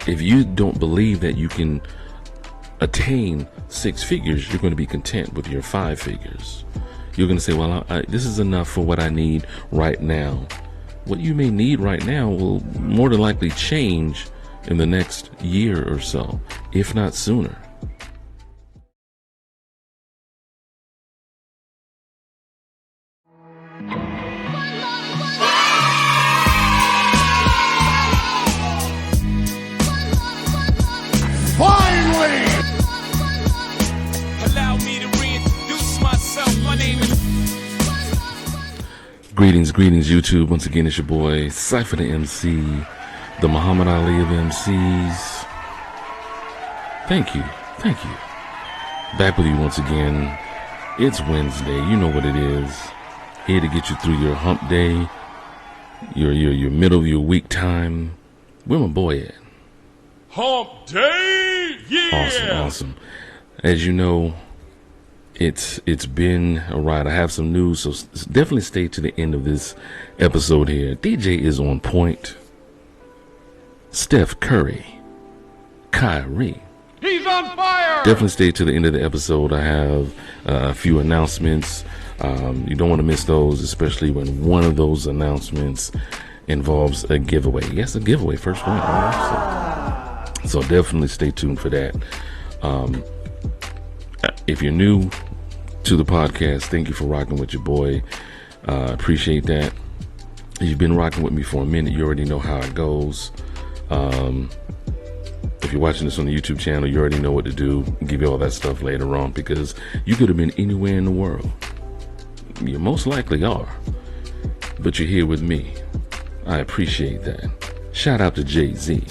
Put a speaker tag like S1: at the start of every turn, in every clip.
S1: if you don't believe that you can attain 6 figures, you're going to be content with your 5 figures. You're going to say, well, this is enough for what I need right now. What you may need right now will more than likely change in the next year or so, if not sooner.
S2: Finally!
S3: Allow me to reintroduce myself. My name is...
S1: Greetings, YouTube. Once again, it's your boy, Cypher the MC, the Muhammad Ali of MCs. Thank you. Back with you once again. It's Wednesday. You know what it is. Here to get you through your hump day, your middle of your week time. Where my boy at?
S3: Hump Day! Yeah!
S1: Awesome. As you know, it's been a ride. I have some news, so definitely stay to the end of this episode here. DJ is on point. Steph Curry. Kyrie.
S3: He's on fire!
S1: Definitely stay to the end of the episode. I have a few announcements. You don't want to miss those, especially when one of those announcements involves a giveaway. Yes, a giveaway. First one. So definitely stay tuned for that. If you're new to the podcast, thank you for rocking with your boy. Appreciate that. If you've been rocking with me for a minute, you already know how it goes. If you're watching this on the YouTube channel, you already know what to do. I'll give you all that stuff later on, because you could have been anywhere in the world. You most likely are, but you're here with me. I appreciate that. Shout out to Jay-Z.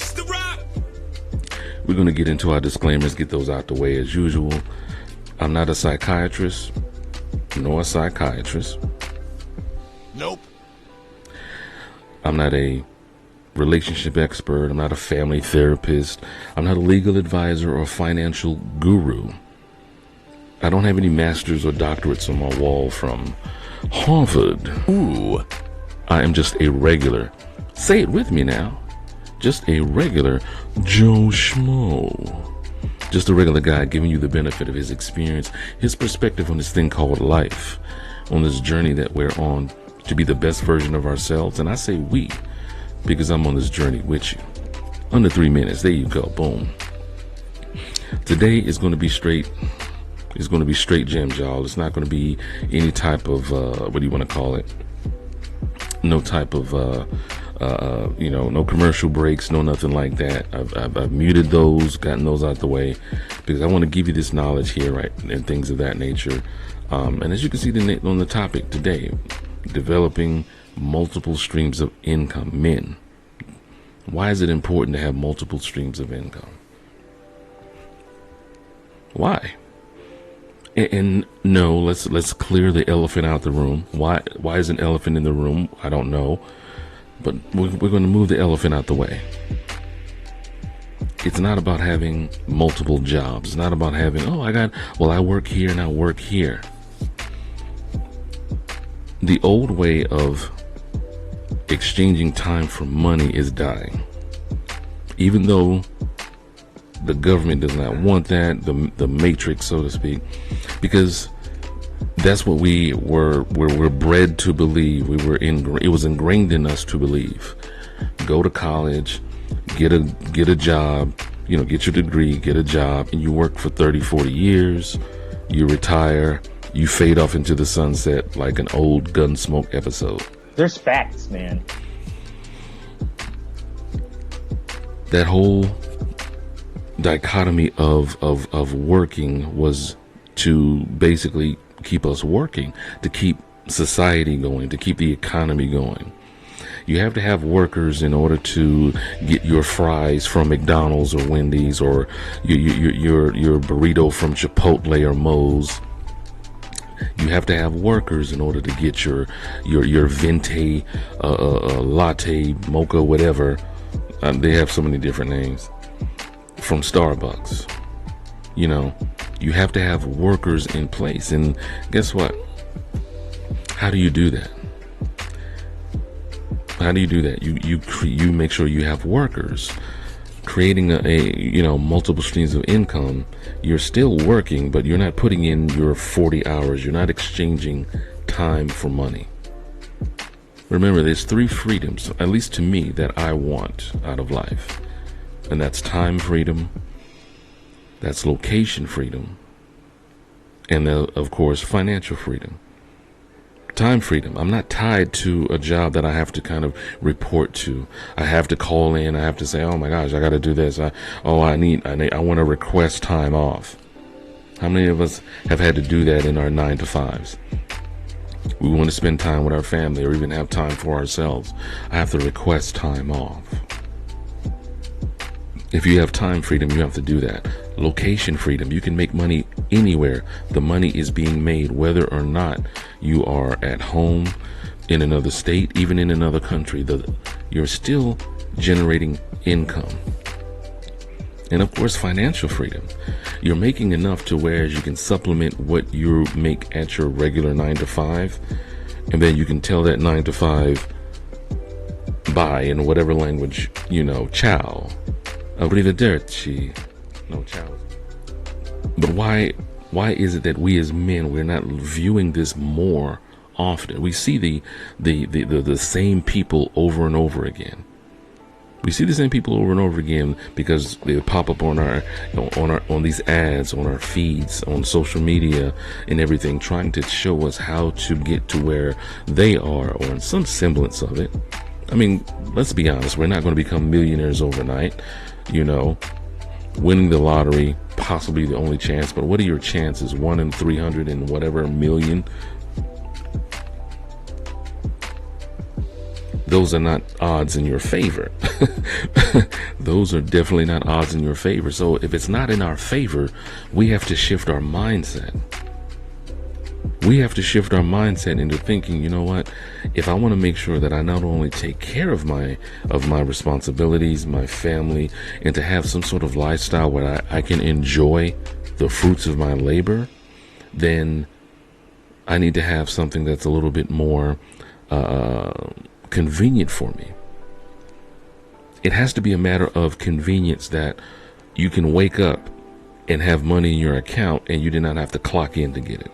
S1: We're going to get into our disclaimers, get those out the way as usual. I'm not a psychiatrist, nor a psychiatrist.
S3: Nope.
S1: I'm not a relationship expert. I'm not a family therapist. I'm not a legal advisor or financial guru. I don't have any masters or doctorates on my wall from Harvard. Ooh. I am just a regular, say it with me now, just a regular Joe Schmo. Just a regular guy giving you the benefit of his experience, his perspective on this thing called life, on this journey that we're on to be the best version of ourselves. And I say we, because I'm on this journey with you. Under 3 minutes, there you go, boom. Today is going to be straight. It's going to be straight gems, y'all. It's not going to be any type of, what do you want to call it? No type of, no commercial breaks, no nothing like that. I've muted those, gotten those out the way, because I want to give you this knowledge here, right, and things of that nature. And as you can see on the topic today, developing multiple streams of income. Men, why is it important to have multiple streams of income? Why? And no, let's clear the elephant out the room. Why is an elephant in the room? I don't know. But we're going to move the elephant out the way. It's not about having multiple jobs. It's not about having, I work here and I work here. The old way of exchanging time for money is dying. Even though the government does not want that, the matrix, so to speak, because that's what we're bred to believe. It was ingrained in us to believe. Go to college, get a job, get your degree, get a job, and you work for 30, 40 years, you retire, you fade off into the sunset like an old Gunsmoke episode.
S4: There's facts, man.
S1: That whole dichotomy of working was to basically keep us working, to keep society going, to keep the economy going. You have to have workers in order to get your fries from McDonald's or Wendy's, or your burrito from Chipotle or Moe's. You have to have workers in order to get your venti, latte, mocha, whatever. They have so many different names. From Starbucks. You have to have workers in place. And guess what? How do you do that? You make sure you have workers. creating multiple streams of income, you're still working, but you're not putting in your 40 hours. You're not exchanging time for money. Remember, there's 3 freedoms, at least to me, that I want out of life. And that's time freedom, that's location freedom, and of course, financial freedom. Time freedom. I'm not tied to a job that I have to kind of report to. I have to call in. I have to say, oh my gosh, I got to do this. I want to request time off. How many of us have had to do that in our 9 to 5s? We want to spend time with our family or even have time for ourselves. I have to request time off. If you have time freedom, you have to do that. Location freedom. You can make money anywhere. The money is being made, whether or not you are at home, in another state, even in another country. You're still generating income. And of course, financial freedom. You're making enough to where you can supplement what you make at your regular 9 to 5, and then you can tell that 9 to 5 bye in whatever language, ciao. Arrivederci. No, ciao. But why is it that we as men, we're not viewing this more often? We see the same people over and over again. We see the same people over and over again because they pop up on these ads, on our feeds, on social media and everything, trying to show us how to get to where they are, or in some semblance of it. I mean, let's be honest, we're not going to become millionaires overnight. Winning the lottery, possibly the only chance, but what are your chances? 1 in 300 and whatever million. Those are not odds in your favor. Those are definitely not odds in your favor. So if it's not in our favor, we have to shift our mindset. We have to shift our mindset into thinking, you know what? If I want to make sure that I not only take care of my responsibilities, my family, and to have some sort of lifestyle where I can enjoy the fruits of my labor, then I need to have something that's a little bit more convenient for me. It has to be a matter of convenience, that you can wake up and have money in your account and you did not have to clock in to get it.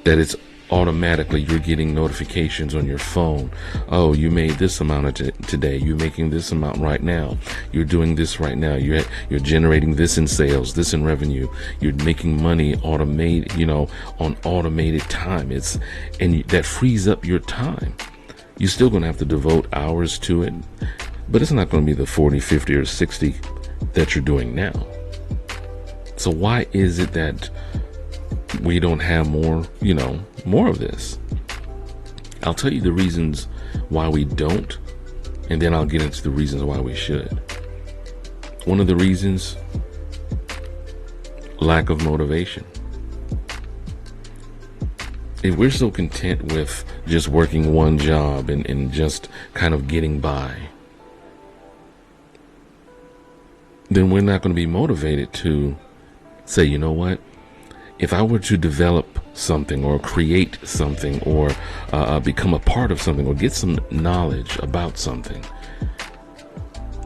S1: That it's automatically, you're getting notifications on your phone. Oh, you made this amount today. You're making this amount right now. You're doing this right now. You're generating this in sales, this in revenue. You're making money on automated time. And that frees up your time. You're still going to have to devote hours to it, but it's not going to be the 40, 50, or 60 that you're doing now. So why is it that we don't have more of this? I'll tell you the reasons why we don't, and then I'll get into the reasons why we should. One of the reasons, lack of motivation. If we're so content with just working one job and just kind of getting by, then we're not going to be motivated to say, you know what? If I were to develop something or create something or become a part of something or get some knowledge about something,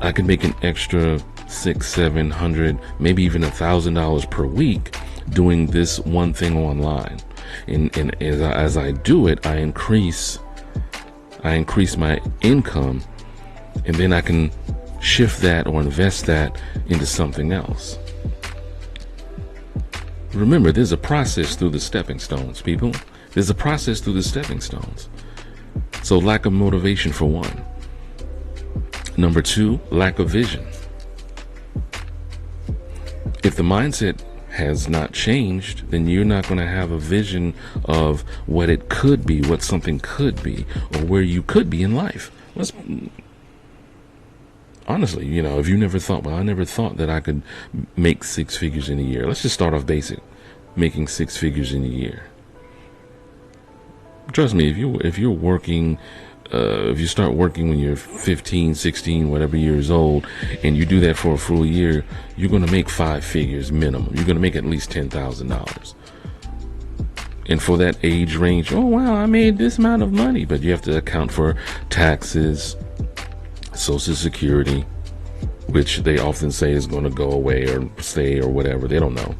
S1: I could make an extra $600, $700, maybe even $1,000 per week doing this one thing online. And as I do it, I increase my income, and then I can shift that or invest that into something else. Remember, there's a process through the stepping stones, people. There's a process through the stepping stones. So lack of motivation for one. Number 2, lack of vision. If the mindset has not changed, then you're not going to have a vision of what it could be, what something could be, or where you could be in life. Honestly, if you never thought, well, I never thought that I could make 6 figures in a year. Let's just start off basic, making 6 figures in a year. Trust me, if you're working, if you start working when you're 15, 16, whatever years old, and you do that for a full year, you're going to make 5 figures minimum. You're going to make at least $10,000. And for that age range, oh wow, I made this amount of money, but you have to account for taxes, Social Security, which they often say is going to go away or stay or whatever. They don't know.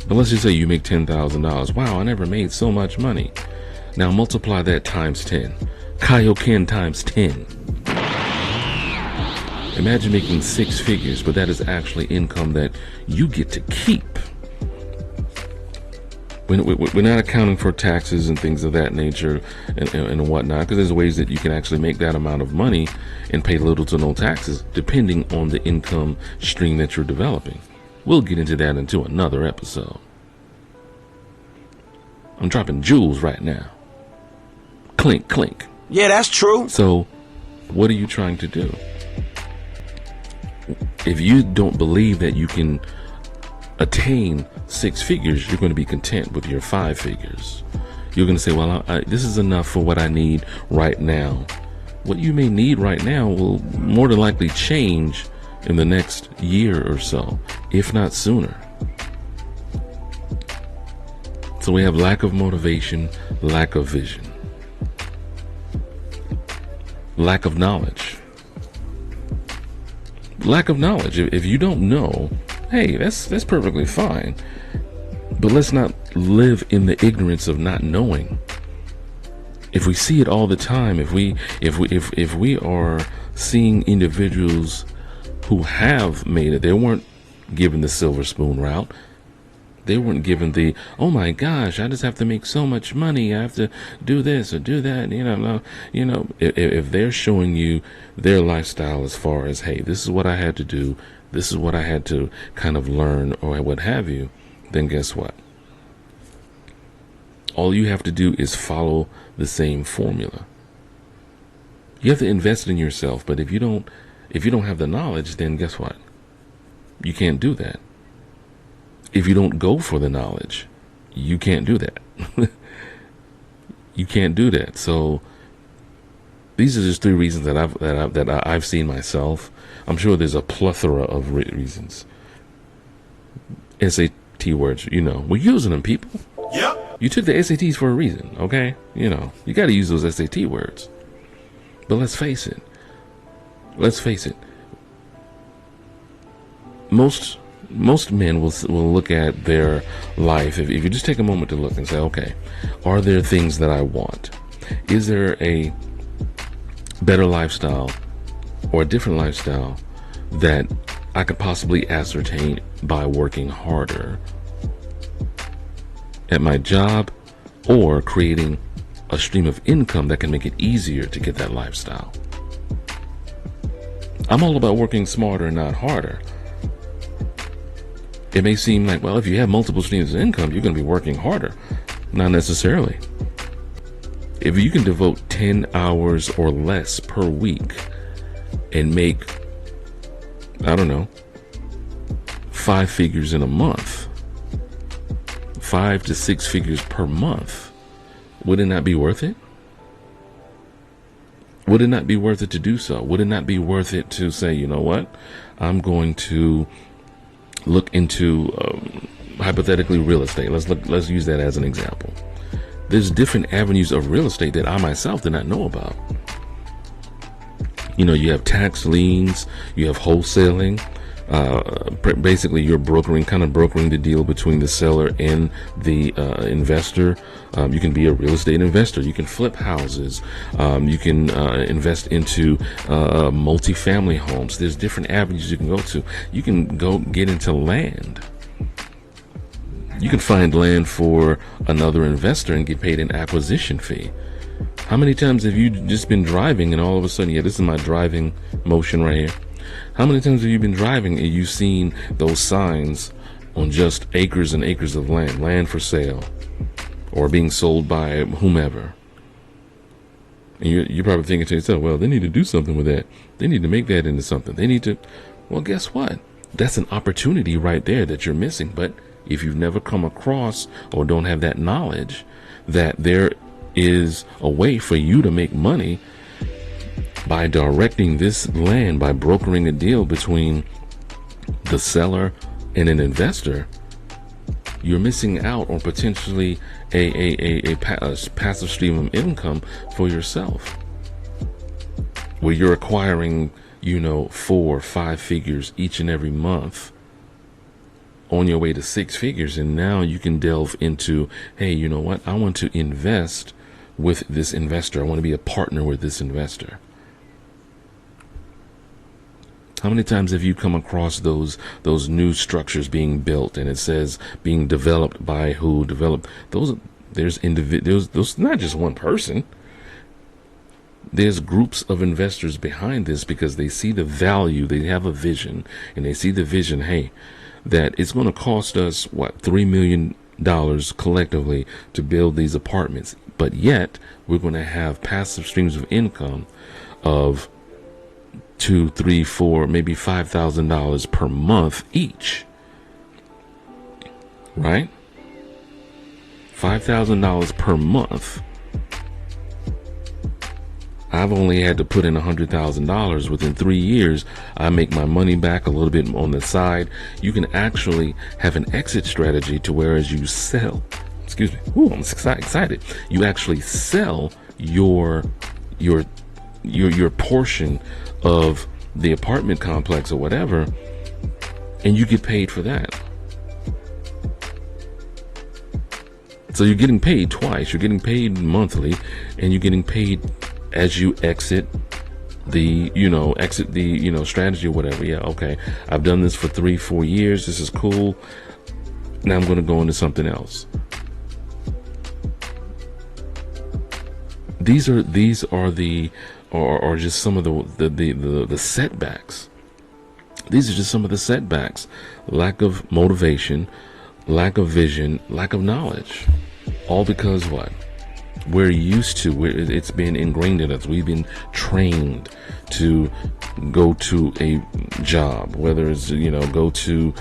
S1: But let's just say you make $10,000. Wow, I never made so much money. Now multiply that times 10. Kaioken times 10. Imagine making 6 figures, but that is actually income that you get to keep. We're not accounting for taxes and things of that nature and whatnot, because there's ways that you can actually make that amount of money and pay little to no taxes, depending on the income stream that you're developing. We'll get into that into another episode. I'm dropping jewels right now. Clink, clink.
S2: Yeah, that's true.
S1: So, what are you trying to do? If you don't believe that you can attain 6 figures, you're going to be content with your 5 figures. You're going to say, well, this is enough for what I need right now. What you may need right now will more than likely change in the next year or so, if not sooner. So we have lack of motivation, lack of vision, lack of knowledge. Lack of knowledge. If you don't know, hey, that's perfectly fine. But let's not live in the ignorance of not knowing. If we see it all the time, if we are seeing individuals who have made it, they weren't given the silver spoon route. They weren't given the, oh my gosh, I just have to make so much money, I have to do this or do that. If they're showing you their lifestyle as far as, hey, this is what I had to do, this is what I had to kind of learn or what have you, then guess what? All you have to do is follow the same formula. You have to invest in yourself, but if you don't have the knowledge, then guess what? You can't do that. If you don't go for the knowledge, you can't do that. You can't do that. So these are just 3 reasons that I've seen myself. I'm sure there's a plethora of reasons. SAT words, we're using them, people.
S3: Yep.
S1: You took the SATs for a reason, okay? You got to use those SAT words. But let's face it. Most men will look at their life. If you just take a moment to look and say, okay, are there things that I want? Is there a better lifestyle or a different lifestyle that I could possibly ascertain by working harder at my job or creating a stream of income that can make it easier to get that lifestyle? I'm all about working smarter and not harder. It may seem like, well, if you have multiple streams of income, you're going to be working harder. Not necessarily. If you can devote 10 hours or less per week and make, 5 figures in a month, 5 to 6 figures per month, would it not be worth it? Would it not be worth it to do so? Would it not be worth it to say, you know what, I'm going to look into hypothetically real estate. Let's use that as an example. There's different avenues of real estate that I myself did not know about. You have tax liens, you have wholesaling. Basically, you're brokering the deal between the seller and the investor. You can be a real estate investor. You can flip houses. You can invest into multifamily homes. There's different avenues you can go to. You can go get into land. You can find land for another investor and get paid an acquisition fee. How many times have you just been driving and all of a sudden, this is my driving motion right here. How many times have you been driving and you've seen those signs on just acres and acres of land for sale, or being sold by whomever? And you're probably thinking to yourself, well, they need to do something with that. They need to make that into something. They need to, well, guess what? That's an opportunity right there that you're missing. But if you've never come across or don't have that knowledge that there is a way for you to make money by directing this land, by brokering a deal between the seller and an investor, you're missing out on potentially a passive stream of income for yourself. where you're acquiring, 4 or 5 figures each and every month on your way to 6 figures. And now you can delve into, hey, you know what? I want to invest with this investor. I want to be a partner with this investor. How many times have you come across those new structures being built, and it says being developed by who? Developed. There's not just one person. There's groups of investors behind this because they see the value. They have a vision, and they see the vision. Hey, that it's going to cost us $3 million collectively to build these apartments, but yet we're going to have passive streams of income of $2, $3, $4, maybe $5,000 per month each, right? $5,000 per month. I've only had to put in $100,000. Within 3 years, I make my money back a little bit on the side. You can actually have an exit strategy to where as you sell, ooh, I'm excited. You actually sell your portion of the apartment complex or whatever, and you get paid for that. So you're getting paid twice. You're getting paid monthly, and you're getting paid as you exit the strategy or whatever. Yeah, okay, I've done this for 3-4 years. This is cool. Now I'm going to go into something else. These are just some of the setbacks. These are just some of the setbacks. Lack of motivation, lack of vision, lack of knowledge. All because what? We're used to, it's been ingrained in us. We've been trained to go to a job, whether it's, go to,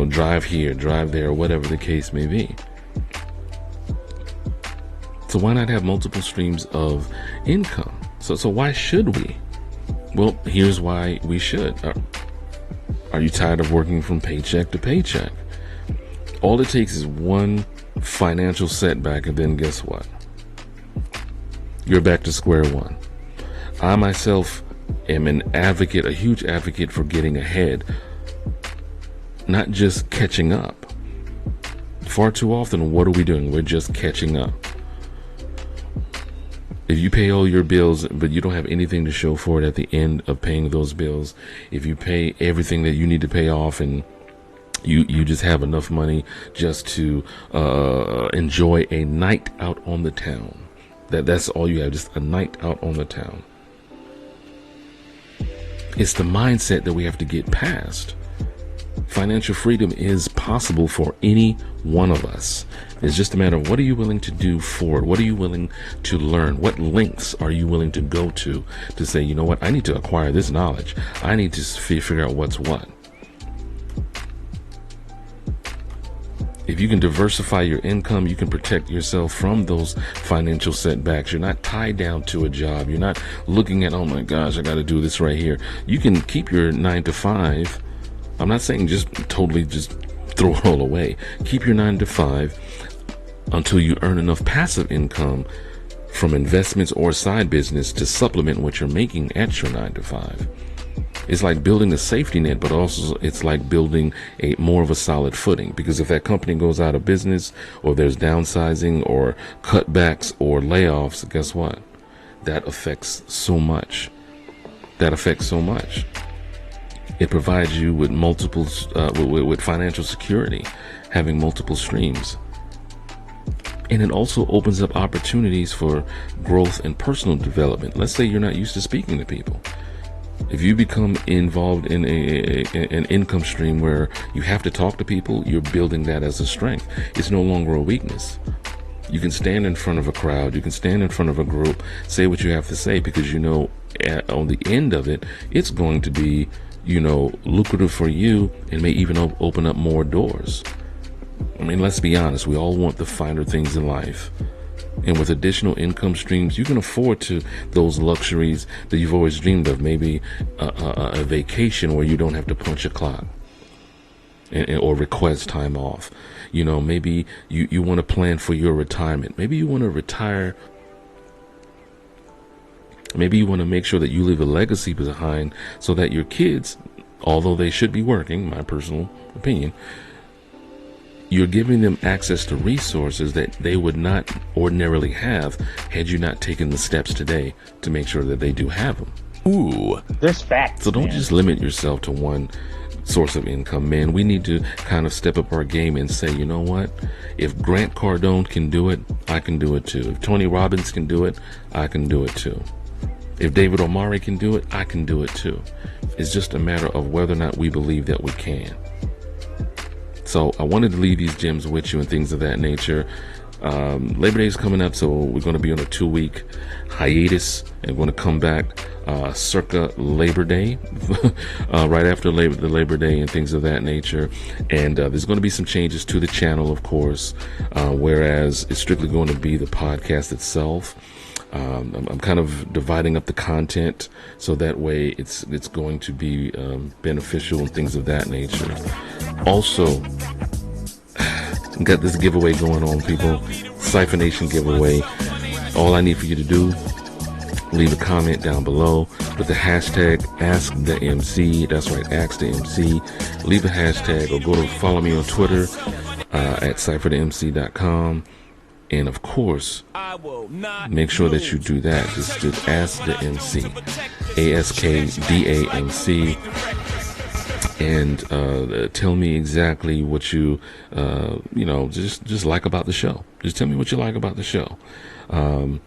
S1: drive here, drive there, whatever the case may be. So why not have multiple streams of income? So why should we? Well, here's why we should. Are you tired of working from paycheck to paycheck? All it takes is one financial setback, and then guess what? You're back to square one. I myself am a huge advocate for getting ahead, not just catching up. Far too often, what are we doing? We're just catching up. If you pay all your bills, but you don't have anything to show for it at the end of paying those bills, if you pay everything that you need to pay off, and you just have enough money just to enjoy a night out on the town, that's all you have, just a night out on the town. It's the mindset that we have to get past. Financial freedom is possible for any one of us. It's just a matter of what are you willing to do for it? What are you willing to learn? What lengths are you willing to go to say, you know what, I need to acquire this knowledge. I need to figure out what's what. If you can diversify your income, you can protect yourself from those financial setbacks. You're not tied down to a job. You're not looking at, oh my gosh, I got to do this right here. You can keep your 9 to 5. I'm not saying just totally just throw it all away. Keep your 9 to 5 until you earn enough passive income from investments or side business to supplement what you're making at your 9 to 5. It's like building a safety net, but also it's like building a more of a solid footing, because if that company goes out of business, or there's downsizing or cutbacks or layoffs, guess what? That affects so much. It provides you with with financial security, having multiple streams. And it also opens up opportunities for growth and personal development. Let's say you're not used to speaking to people. If you become involved in an income stream where you have to talk to people, you're building that as a strength. It's no longer a weakness. You can stand in front of a crowd, you can stand in front of a group, say what you have to say, because on the end of it, it's going to be, lucrative for you, and may even open up more doors. I mean, let's be honest, we all want the finer things in life. And with additional income streams, you can afford to those luxuries that you've always dreamed of. Maybe a vacation where you don't have to punch a clock or request time off. Maybe you want to plan for your retirement. Maybe you want to retire Maybe you want to make sure that you leave a legacy behind so that your kids, although they should be working, my personal opinion, you're giving them access to resources that they would not ordinarily have had you not taken the steps today to make sure that they do have them.
S2: Ooh, there's facts.
S1: So don't just limit yourself to one source of income, man. We need to kind of step up our game and say, you know what? If Grant Cardone can do it, I can do it too. If Tony Robbins can do it, I can do it too. If David Omari can do it, I can do it too. It's just a matter of whether or not we believe that we can. So I wanted to leave these gems with you and things of that nature. Labor Day is coming up, so we're going to be on a 2-week hiatus, and we're going to come back circa Labor Day, right after the Labor Day and things of that nature. And there's going to be some changes to the channel, of course, whereas it's strictly going to be the podcast itself. I'm kind of dividing up the content so that way it's going to be beneficial and things of that nature. Also, got this giveaway going on, people. Cypher Nation giveaway. All I need for you to do, leave a comment down below with the hashtag #AskTheMC. That's right, #AskTheMC. Leave a hashtag or go to follow me on Twitter at cypherxdamc.com. And of course, make sure that you do that. Just ask the MC, AskDamc, and tell me exactly what you just like about the show. Just tell me what you like about the show. In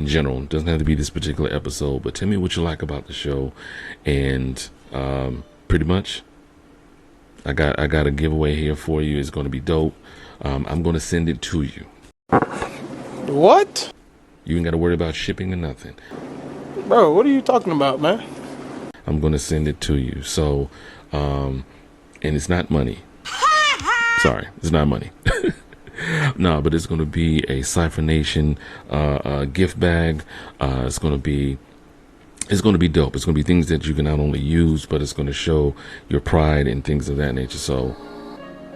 S1: general, it doesn't have to be this particular episode, but tell me what you like about the show. And pretty much, I got a giveaway here for you. It's going to be dope. I'm going to send it to you.
S4: What?
S1: You ain't got to worry about shipping or nothing.
S4: Bro, what are you talking about, man?
S1: I'm going to send it to you. So, and it's not money. Sorry, it's not money. No, but it's going to be a Cypher Nation gift bag. It's going to be dope. It's going to be things that you can not only use, but it's going to show your pride and things of that nature. So,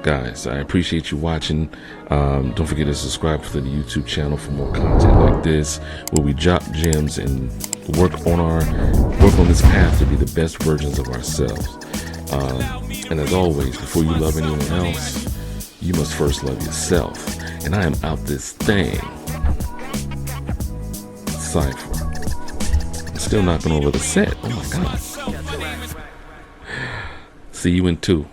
S1: guys, I appreciate you watching. Don't forget to subscribe to the YouTube channel for more content like this, where we drop gems and work on this path to be the best versions of ourselves. And as always, before you love anyone else, you must first love yourself. And I am out this thing. Cypher. I'm still knocking over the set. Oh my God. See you in 2.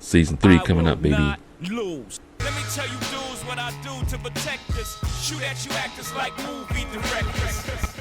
S1: Season 3 coming up, baby.
S3: Lose. Let me tell you dudes what I do to protect us. Shoot at you actors like movie directors.